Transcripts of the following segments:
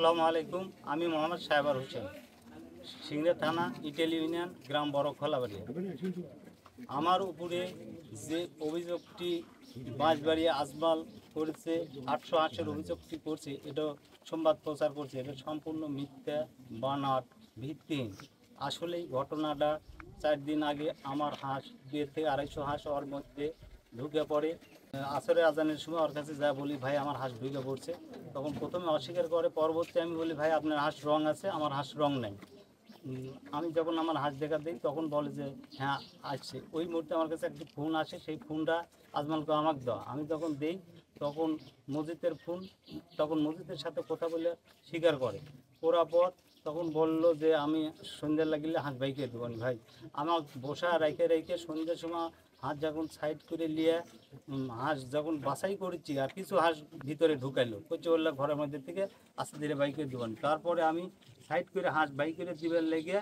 আসসালামু আলাইকুম। আমি মোহাম্মদ সাহেবার হোসেন, সিংড়া থানা, ইটালি ইউনিয়ন, গ্রাম বড় খোলাবাড়িয়া। আমার উপরে যে অভিযোগটি বাঁশবাড়ি আজমাল করেছে, 880 অভিযোগটি করছে, এটা সংবাদ প্রচার করছে, এটা সম্পূর্ণ মিথ্যা, বানাট, ভিত্তিহীন। আসলেই ঘটনাটা 4 দিন আগে আমার হাঁস 2 থেকে 250 হাঁস ওর মধ্যে ঢুকে পড়ে। আসরের আজানের সময় ওর কাছে যা বলি, ভাই আমার হাঁস ঢুকে পড়ছে, তখন প্রথমে অস্বীকার করে। পরবর্তী আমি বলি, ভাই আপনার হাঁস রং আছে, আমার হাঁস রং নেই। আমি যখন আমার হাঁস দেখা দিই তখন বলে যে হ্যাঁ আসছে। ওই মুহূর্তে আমার কাছে একটি ফোন আসে, সেই ফোনটা আজমালকে আমাকে দেওয়া। আমি যখন দিই তখন মসজিদের ফোন, তখন মসজিদের সাথে কথা বলে স্বীকার করে। করার পর তখন বলল যে আমি সন্ধ্যা লাগলে হাঁস বাইকে দেবেন। ভাই আমার বসা রেখে সন্ধ্যের সময় হাঁস যখন সাইড করে নিয়ে হাঁস যখন বাছাই করেছি, আর কিছু হাঁস ভিতরে ঢুকাইলো, করছে বললো ঘরের মধ্যে থেকে আস্তে ধীরে বাইকে দেবেন। তারপরে আমি সাইড করে হাঁস বাইক করে দিবেন লেগে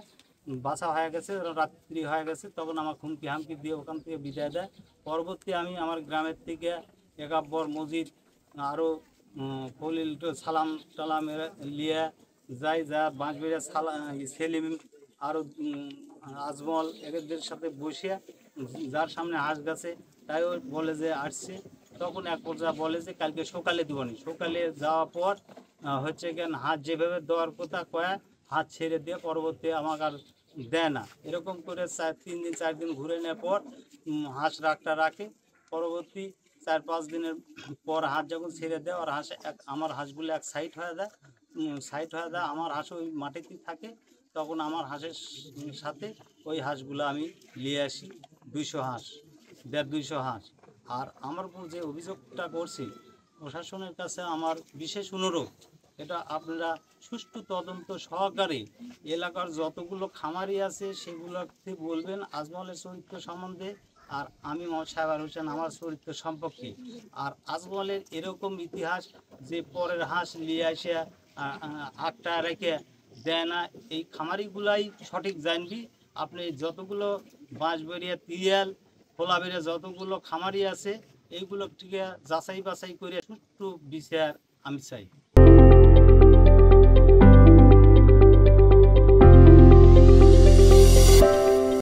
বাসা হয়ে গেছে, রাত্রি হয়ে গেছে, তখন আমার হুমকি হামকি দিয়ে ওখান থেকে বিদায় দেয়। পরবর্তী আমি আমার গ্রামের থেকে একাব্বর মসজিদ আরও খলিল সালাম টালাম লিয়ে যাই, যা বাঁশবেড়িয়া সেলিম আরও আজমল এদের সাথে বসে যার সামনে হাঁস গেছে তাই ওই বলে যে আসছে। তখন এক পর্যায়ে বলে যে কালকে সকালে দেবনি। সকালে যাওয়ার পর হচ্ছে কেন হাত যেভাবে দেওয়ার কথা কয়া হাত ছেড়ে দিয়ে পরবর্তী আমাকে আর দেয় না। এরকম করে 3 দিন 4 দিন ঘুরে নেওয়ার পর হাঁস রাখে। পরবর্তী 4-5 দিনের পর হাঁস যখন ছেড়ে দেয়, আর আমার হাঁসগুলো এক সাইড হয়ে যায়। আমার হাঁস ওই মাটিতেই থাকে। তখন আমার হাঁসের সাথে ওই হাঁসগুলো আমি নিয়ে আসি, 200 হাঁস, 150-200 হাঁস। আর আমার উপর যে অভিযোগটা করছি, প্রশাসনের কাছে আমার বিশেষ অনুরোধ, এটা আপনারা সুষ্ঠু তদন্ত সহকারে এলাকার যতগুলো খামারি আছে সেগুলোকে বলবেন আজমলের চরিত্র সম্বন্ধে, আর আমি মোহাম্মদ সাহেবার হোসেন আমার চরিত্র সম্পর্কে। আর আজমলের এরকম ইতিহাস যে পরের হাঁস নিয়ে আসে আটটা রেখে দেয় না, এই খামারিগুলাই সঠিক জানবি। আপনি যতগুলো বাঁশবেড়িয়া, তিয়াল, খোলাবেড়িয়া যতগুলো খামারি আছে এইগুলো থেকে যাচাই বাছাই করে সুষ্ঠু বিচার আমি চাই।